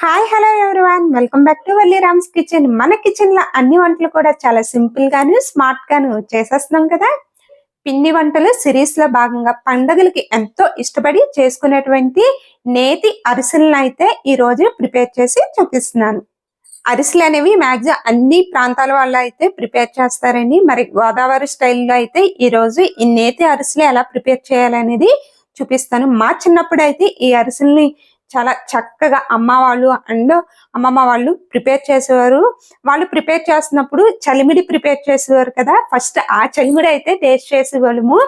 Hi hello everyone, welcome back to Valli Rams kitchen. మన kitchen లో అన్ని వంటలు కూడా చాలా సింపుల్ గాను స్మార్ట్ గాను చేసేస్తున్నాం కదా. పిండి వంటలు సిరీస్ లో భాగంగా పండుగలకి ఎంతో ఇష్టపడి చేసుకునేటువంటి నేతి అరిసెలను అయితే ఈ రోజు ప్రిపేర్ చేసి చూపిస్తున్నాను. అరిసెలు అనేవి మ్యాక్సిమం అన్ని ప్రాంతాల వాళ్ళు అయితే ప్రిపేర్ చేస్తారండి. మరి గోదావరి స్టైల్లో అయితే ఈ రోజు ఈ నేతి అరిసెలు ఎలా ప్రిపేర్ చేయాలనేది చూపిస్తాను. మా చిన్నప్పుడు అయితే ఈ అరిసెల్ని చాలా చక్కగా అమ్మ వాళ్ళు అండ్ అమ్మమ్మ వాళ్ళు ప్రిపేర్ చేసేవారు. వాళ్ళు ప్రిపేర్ చేస్తున్నప్పుడు చలిమిడి ప్రిపేర్ చేసేవారు కదా. ఫస్ట్ ఆ చలిమిడి అయితే టేస్ట్ చేసేవాళ్ళము.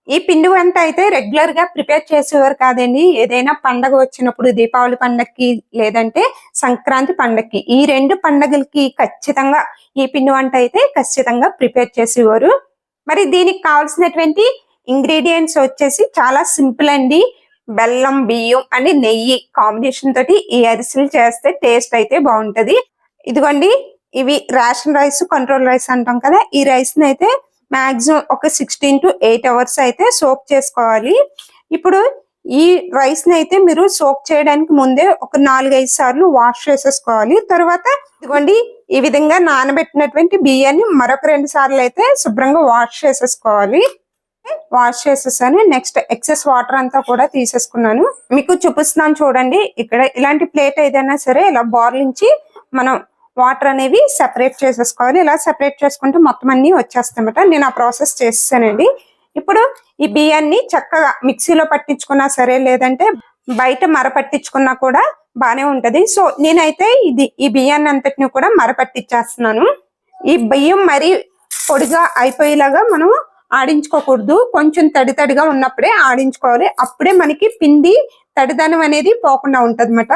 ఈ పిండి వంట అయితే రెగ్యులర్ గా ప్రిపేర్ చేసేవారు కాదండి. ఏదైనా పండగ వచ్చినప్పుడు దీపావళి పండగకి లేదంటే సంక్రాంతి పండగకి, ఈ రెండు పండగలకి ఖచ్చితంగా ఈ పిండి వంట అయితే ఖచ్చితంగా ప్రిపేర్ చేసేవారు. మరి దీనికి కావాల్సినటువంటి ఇంగ్రీడియంట్స్ వచ్చేసి చాలా సింపుల్ అండి. బెల్లం, బియ్యం అండ్ నెయ్యి కాంబినేషన్ తోటి ఈ అరిసెలు చేస్తే టేస్ట్ అయితే బాగుంటది. ఇదిగోండి, ఇవి రేషన్ రైస్, కంట్రోల్ రైస్ అంటాం కదా. ఈ రైస్ ని అయితే మాక్సిమం ఒక 16 to 8 hours అయితే సోక్ చేసుకోవాలి. ఇప్పుడు ఈ రైస్ ని అయితే మీరు సోక్ చేయడానికి ముందే ఒక 4-5 సార్లు వాష్ చేసేసుకోవాలి. తర్వాత ఇదిగోండి, ఈ విధంగా నానబెట్టినటువంటి బియ్యాన్ని మరొక 2 సార్లు అయితే శుభ్రంగా వాష్ చేసేసుకోవాలి. వాష్ చేసేసాను. నెక్స్ట్ ఎక్సెస్ వాటర్ అంతా కూడా తీసేసుకున్నాను. మీకు చూపిస్తున్నాను చూడండి. ఇక్కడ ఇలాంటి ప్లేట్ ఏదైనా సరే ఇలా బార్లించి మనం వాటర్ అనేవి సెపరేట్ చేసేసుకోవాలి. ఇలా సెపరేట్ చేసుకుంటే మొత్తం అన్ని వచ్చేస్తాయన్నమాట. నేను ఆ ప్రాసెస్ చేసేసానండి. ఇప్పుడు ఈ బియ్యాన్ని చక్కగా మిక్సీలో పట్టించుకున్నా సరే, లేదంటే బయట మర పట్టించుకున్నా కూడా బానే ఉంటది. సో నేనైతే ఈ బియ్యాన్ని అంతటిని కూడా మర పట్టించేస్తున్నాను. ఈ బియ్యం మరి పొడిగా అయిపోయేలాగా మనం ఆడించుకోకూడదు. కొంచెం తడిగా ఉన్నప్పుడే ఆడించుకోవాలి. అప్పుడే మనకి పిండి తడిదనం అనేది పోకుండా ఉంటది అన్నమాట.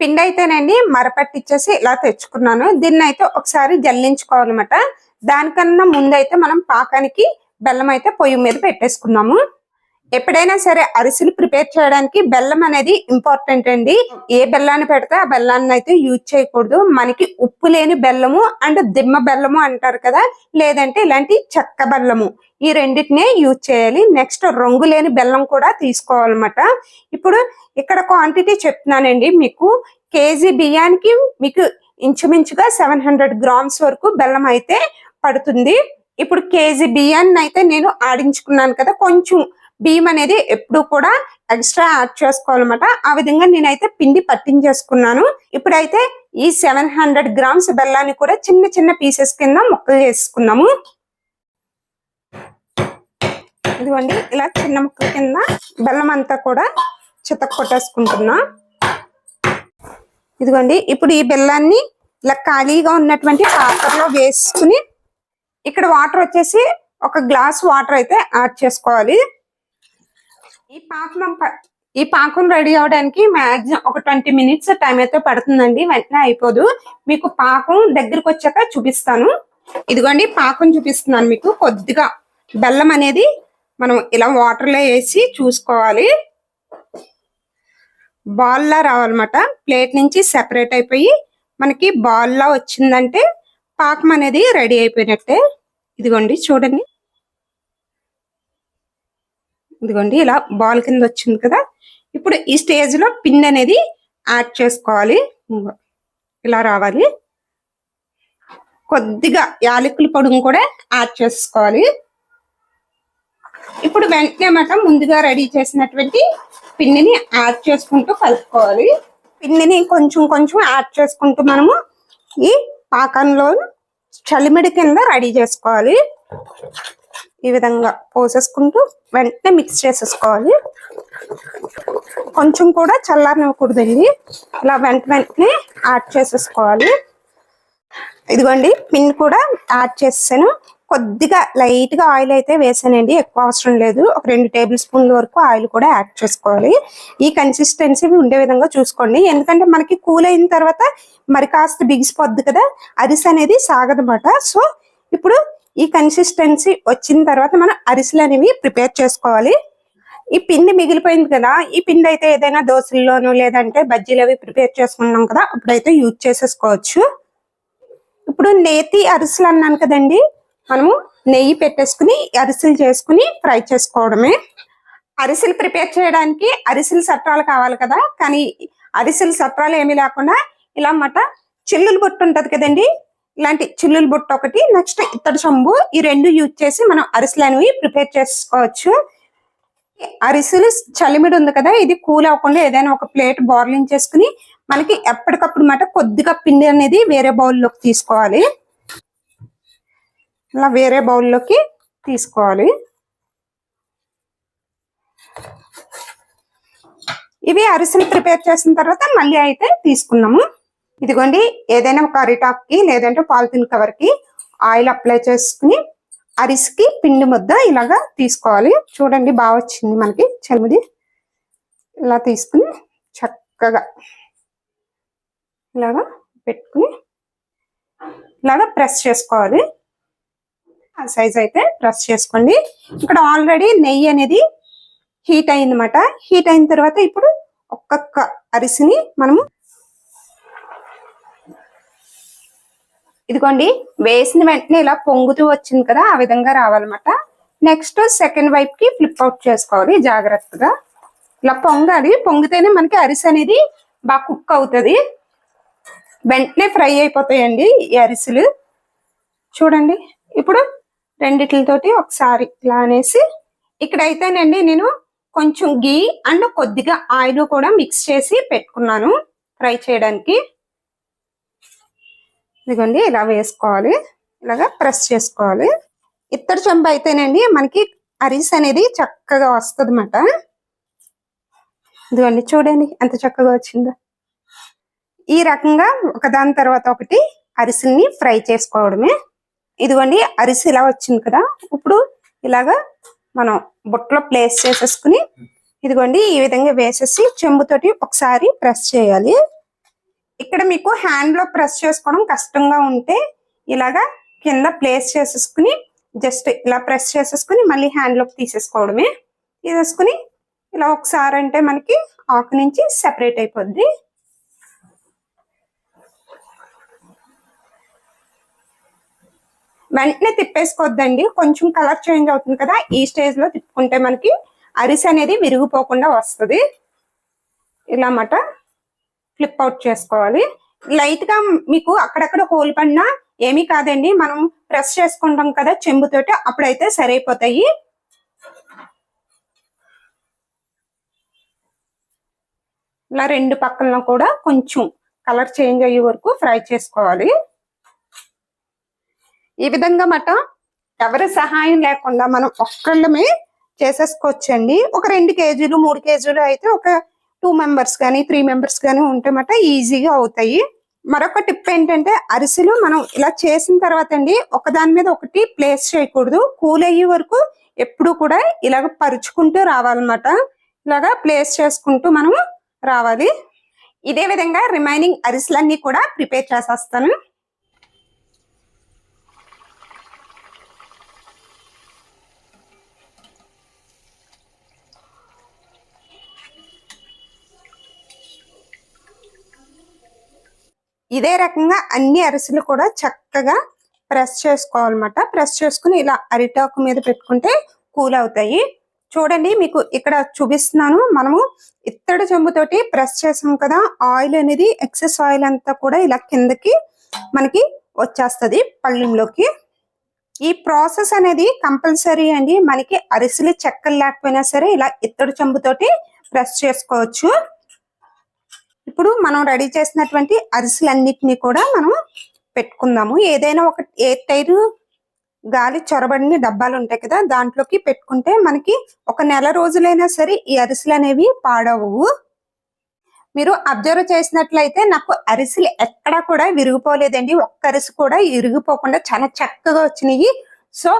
పిండి అయితేనండి మరపట్టించేసి ఇలా తెచ్చుకున్నాను. దీన్ని అయితే ఒకసారి జల్లించుకోవాలన్నమాట. దానికన్నా ముందైతే మనం పాకానికి బెల్లం అయితే పొయ్యి మీద పెట్టేసుకున్నాము. ఎప్పుడైనా సరే అరిసెలు ప్రిపేర్ చేయడానికి బెల్లం అనేది ఇంపార్టెంట్ అండి. ఏ బెల్లాన్ని పెడితే ఆ బెల్లాన్ని అయితే యూజ్ చేయకూడదు. మనకి ఉప్పు లేని బెల్లము అండ్ దిమ్మ బెల్లము అంటారు కదా, లేదంటే ఇలాంటి చెక్క బెల్లము, ఈ రెండింటినే యూజ్ చేయాలి. నెక్స్ట్ రంగు లేని బెల్లం కూడా తీసుకోవాలన్నమాట. ఇప్పుడు ఇక్కడ క్వాంటిటీ చెప్తున్నానండి. మీకు కేజీ బియ్యానికి మీకు ఇంచుమించుగా 700 grams వరకు బెల్లం అయితే పడుతుంది. ఇప్పుడు కేజీ బియ్యాన్ని అయితే నేను ఆడించుకున్నాను కదా, కొంచెం బియ్యం అనేది ఎప్పుడు కూడా ఎక్స్ట్రా యాడ్ చేసుకోవాలన్నమాట. ఆ విధంగా నేనైతే పిండి పట్టించేసుకున్నాను. ఇప్పుడైతే ఈ 700 grams బెల్లాన్ని కూడా చిన్న చిన్న పీసెస్ కింద ముక్కలు చేసుకున్నాము. ఇదిగోండి, ఇలా చిన్న ముక్కల కింద బెల్లం అంతా కూడా చితక కొట్టేసుకుంటున్నా. ఇదిగోండి, ఇప్పుడు ఈ బెల్లాన్ని ఇలా ఖాళీగా ఉన్నటువంటి పాత్రలో వేసుకుని ఇక్కడ వాటర్ వచ్చేసి ఒక గ్లాస్ వాటర్ అయితే యాడ్ చేసుకోవాలి. ఈ పాకం రెడీ అవడానికి మాక్సిమం ఒక 20 minutes టైం అయితే పడుతుందండి. వెంటనే అయిపోదు. మీకు పాకం దగ్గరకు వచ్చాక చూపిస్తాను. ఇదిగోండి, పాకం చూపిస్తున్నాను మీకు. కొద్దిగా బెల్లం అనేది మనం ఇలా వాటర్ లో వేసి చూసుకోవాలి. బాల్ లా రావాలన్నమాట. ప్లేట్ నుంచి సెపరేట్ అయిపోయి మనకి బాల్ లా వచ్చిందంటే పాకం అనేది రెడీ అయిపోయినట్టే. ఇదిగోండి చూడండి, ఇదిగోండి ఇలా బాల్ కింద వచ్చింది కదా. ఇప్పుడు ఈ స్టేజ్ లో పిండి అనేది యాడ్ చేసుకోవాలి. ఇలా రావాలి. కొద్దిగా యాలకుల పొడిని కూడా యాడ్ చేసుకోవాలి. ఇప్పుడు వెంటనే మాట ముందుగా రెడీ చేసినటువంటి పిండిని యాడ్ చేసుకుంటూ కలుపుకోవాలి. పిండిని కొంచెం కొంచెం యాడ్ చేసుకుంటూ మనము ఈ పాకంలో చలిమిడి కింద రెడీ చేసుకోవాలి. ఈ విధంగా పోసేసుకుంటూ వెంటనే మిక్స్ చేసేసుకోవాలి. కొంచెం కూడా చల్లారనివ్వకూడదండి. ఇలా వెంటనే యాడ్ చేసేసుకోవాలి. ఇదిగోండి, పిండి కూడా యాడ్ చేసాను. కొద్దిగా లైట్ గా ఆయిల్ అయితే వేసానండి, ఎక్కువ అవసరం లేదు. ఒక 2 tablespoons వరకు ఆయిల్ కూడా యాడ్ చేసుకోవాలి. ఈ కన్సిస్టెన్సీ ఉండే విధంగా చూసుకోండి. ఎందుకంటే మనకి కూల్ అయిన తర్వాత మరి కాస్త బిగిసిపోద్ది కదా, అరిసె అనేది సాగదన్నమాట. సో ఇప్పుడు ఈ కన్సిస్టెన్సీ వచ్చిన తర్వాత మనం అరిసెలు అనేవి ప్రిపేర్ చేసుకోవాలి. ఈ పిండి మిగిలిపోయింది కదా, ఈ పిండి అయితే ఏదైనా దోశల్లోనూ లేదంటే బజ్జీలు అవి ప్రిపేర్ చేసుకున్నాం కదా, అప్పుడైతే యూజ్ చేసేసుకోవచ్చు. ఇప్పుడు నేతి అరిసెలు అన్నాను కదండి, మనము నెయ్యి పెట్టేసుకుని అరిసెలు చేసుకుని ఫ్రై చేసుకోవడమే. అరిసెలు ప్రిపేర్ చేయడానికి అరిసెలు సట్రాలు కావాలి కదా, కానీ అరిసెలు సత్రాలు ఏమీ లేకుండా ఇలా అన్నమాట చిల్లులు బుట్ట ఉంటది కదండి, ఇలాంటి చిల్లుల బుట్ట ఒకటి, నెక్స్ట్ ఇత్తడి చెంబు, ఈ రెండు యూజ్ చేసి మనం అరిసెలు అనేవి ప్రిపేర్ చేసుకోవచ్చు. అరిసెలు చలిమిడి ఉంది కదా, ఇది కూల్ అవ్వకుండా ఏదైనా ఒక ప్లేట్ బార్లింగ్ చేసుకుని మనకి ఎప్పటికప్పుడు మాట కొద్దిగా పిండి అనేది వేరే బౌల్లోకి తీసుకోవాలి. ఇలా వేరే బౌల్లోకి తీసుకోవాలి. ఇవి అరిసెలు ప్రిపేర్ చేసిన తర్వాత మళ్ళీ అయితే తీసుకున్నాము. ఇదిగోండి, ఏదైనా ఒక అరిటాక్కి లేదంటే పాలిథిన్ కవర్ కి ఆయిల్ అప్లై చేసుకుని అరిసికి పిండి ముద్ద ఇలాగా తీసుకోవాలి. చూడండి బాగా వచ్చింది మనకి చలిమిడి. ఇలా తీసుకుని చక్కగా ఇలాగా పెట్టుకుని ఇలాగా ప్రెస్ చేసుకోవాలి. ఆ సైజ్ అయితే ప్రెస్ చేసుకోండి. ఇక్కడ ఆల్రెడీ నెయ్యి అనేది హీట్ అయిందన్నమాట. హీట్ అయిన తర్వాత ఇప్పుడు ఒక్కొక్క అరిసిని మనము ఇదిగోండి వేసిన వెంటనే ఇలా పొంగుతూ వచ్చింది కదా, ఆ విధంగా రావాలన్నమాట. నెక్స్ట్ సెకండ్ వైపు కి ఫ్లిప్ అవుట్ చేసుకోవాలి జాగ్రత్తగా. ఇలా పొంగాలి, పొంగితేనే మనకి అరిసె అనేది బాగా కుక్ అవుతుంది, వెంటనే ఫ్రై అయిపోతాయండి ఈ అరిసెలు. చూడండి ఇప్పుడు రెండిట్లతోటి ఒకసారి ఇలా అనేసి, ఇక్కడైతేనండి నేను కొంచెం గీ అండ్ కొద్దిగా ఆయిల్ కూడా మిక్స్ చేసి పెట్టుకున్నాను ఫ్రై చేయడానికి. ఇదిగోండి ఇలా వేసుకోవాలి, ఇలాగా ప్రెస్ చేసుకోవాలి. ఇత్తడి చెంబు అయితేనండి మనకి అరిసె అనేది చక్కగా వస్తుంది అన్నమాట. ఇదిగోండి చూడండి ఎంత చక్కగా వచ్చిందో. ఈ రకంగా ఒకదాని తర్వాత ఒకటి అరిసెల్ని ఫ్రై చేసుకోవడమే. ఇదిగోండి అరిసె ఇలా వచ్చింది కదా, ఇప్పుడు ఇలాగా మనం బుట్టలో ప్లేస్ చేసేసుకుని ఇదిగోండి ఈ విధంగా వేసేసి చెంబుతోటి ఒకసారి ప్రెస్ చేయాలి. ఇక్కడ మీకు హ్యాండ్ లో ప్రెస్ చేసుకోవడం కష్టంగా ఉంటే ఇలాగా కింద ప్లేస్ చేసేసుకుని జస్ట్ ఇలా ప్రెస్ చేసేసుకుని మళ్ళీ హ్యాండ్ లోకి తీసేసుకోవడమే. తీసేసుకుని ఇలా ఒకసారి అంటే మనకి ఆకు నుంచి సెపరేట్ అయిపోద్ది. వెంటనే తిప్పేసుకోవద్దండి, కొంచెం కలర్ చేంజ్ అవుతుంది కదా, ఈ స్టేజ్ లో తిప్పుకుంటే మనకి అరిసె అనేది విరిగిపోకుండా వస్తుంది. ఇలా అన్నమాట ఫ్లిప్ అవుట్ చేసుకోవాలి. లైట్ గా మీకు అక్కడక్కడ హోల్ పడినా ఏమీ కాదండి, మనం ప్రెస్ చేసుకుంటాం కదా చెంబుతోటి, అప్పుడైతే సరైపోతాయి. ఇలా రెండు పక్కన కూడా కొంచెం కలర్ చేంజ్ అయ్యే వరకు ఫ్రై చేసుకోవాలి. ఈ విధంగా మాట ఎవరి సహాయం లేకుండా మనం ఒక్కళ్ళమే చేసేసుకోవచ్చండి. ఒక 2 కేజీలు 3 కేజీలు అయితే ఒక 2 మెంబర్స్ కానీ 3 మెంబర్స్ కానీ ఉంటే మాట ఈజీగా అవుతాయి. మరొక టిప్ ఏంటంటే అరిసెలు మనం ఇలా చేసిన తర్వాత అండి ఒకదాని మీద ఒకటి ప్లేస్ చేయకూడదు, కూల్ అయ్యే వరకు ఎప్పుడు కూడా ఇలాగ పరుచుకుంటూ రావాలన్నమాట. ఇలాగా ప్లేస్ చేసుకుంటూ మనం రావాలి. ఇదే విధంగా రిమైనింగ్ అరిసెలన్నీ కూడా ప్రిపేర్ చేసేస్తాను. ఇదే రకంగా అన్ని అరిసెలు కూడా చక్కగా ప్రెస్ చేసుకోవాలన్నమాట. ప్రెస్ చేసుకుని ఇలా అరిటాకు మీద పెట్టుకుంటే కూల్ అవుతాయి. చూడండి మీకు ఇక్కడ చూపిస్తున్నాను. మనము ఇత్తడి చెంబుతోటి ప్రెస్ చేసాం కదా, ఆయిల్ అనేది ఎక్సెస్ ఆయిల్ అంతా కూడా ఇలా కిందకి మనకి వచ్చేస్తుంది పళ్ళెంలోకి. ఈ ప్రాసెస్ అనేది కంపల్సరీ అండి. మనకి అరిసెలు చెక్కలు లేకపోయినా సరే ఇలా ఇత్తడి చెంబుతోటి ప్రెస్ చేసుకోవచ్చు. ఇప్పుడు మనం రెడీ చేసినటువంటి అరిసెలన్నిటినీ కూడా మనం పెట్టుకుందాము. ఏదైనా ఒక ఎయిర్ టైర్ గాలి చొరబడిన డబ్బాలు ఉంటాయి కదా, దాంట్లోకి పెట్టుకుంటే మనకి ఒక నెల రోజులైనా సరే ఈ అరిసెలు అనేవి పాడవు. మీరు అబ్జర్వ్ చేసినట్లయితే నాకు అరిసెలు ఎక్కడా కూడా విరిగిపోలేదండి. ఒక్క అరిసె కూడా విరిగిపోకుండా చాలా చక్కగా వచ్చినాయి. సో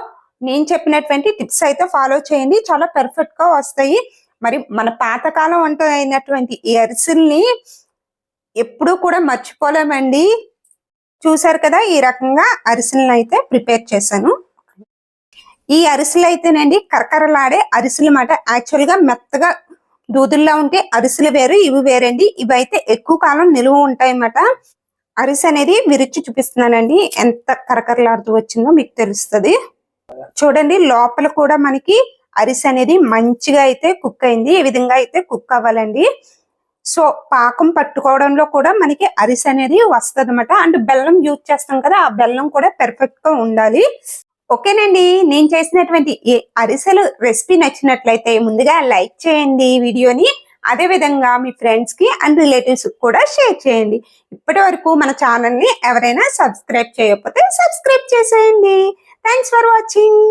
నేను చెప్పినటువంటి టిప్స్ అయితే ఫాలో చేయండి, చాలా పర్ఫెక్ట్ గా వస్తాయి. మరి మన పాతకాలం వంట అయినటువంటి ఈ అరిసెల్ని ఎప్పుడూ కూడా మర్చిపోలేమండి. చూసారు కదా, ఈ రకంగా అరిసెలను అయితే ప్రిపేర్ చేశాను. ఈ అరిసెలు అయితేనండి కరకరలాడే అరిసెలు మాట. యాక్చువల్ గా మెత్తగా దూదుల్లా ఉంటే అరిసెలు వేరు, ఇవి వేరండి. ఇవి అయితే ఎక్కువ కాలం నిలువ ఉంటాయి అన్నమాట. అరిసె అనేది విరిచి చూపిస్తున్నానండి, ఎంత కరకరలాడుతూ వచ్చిందో మీకు తెలుస్తుంది. చూడండి లోపల కూడా మనకి అరిసె అనేది మంచిగా అయితే కుక్ అయింది. ఈ విధంగా అయితే కుక్ అవ్వాలండి. సో పాకం పట్టుకోవడంలో కూడా మనకి అరిసె అనేది వస్తుంది అనమాట. అండ్ బెల్లం యూజ్ చేస్తాం కదా, ఆ బెల్లం కూడా పెర్ఫెక్ట్ గా ఉండాలి. ఓకేనండి, నేను చేసినటువంటి ఈ అరిసెలు రెసిపీ నచ్చినట్లయితే ముందుగా లైక్ చేయండి వీడియోని. అదే విధంగా మీ ఫ్రెండ్స్ కి అండ్ రిలేటివ్స్ కూడా షేర్ చేయండి. ఇప్పటి వరకు మన ఛానల్ ని ఎవరైనా సబ్స్క్రైబ్ చేయకపోతే సబ్స్క్రైబ్ చేసేయండి. Thanks for watching.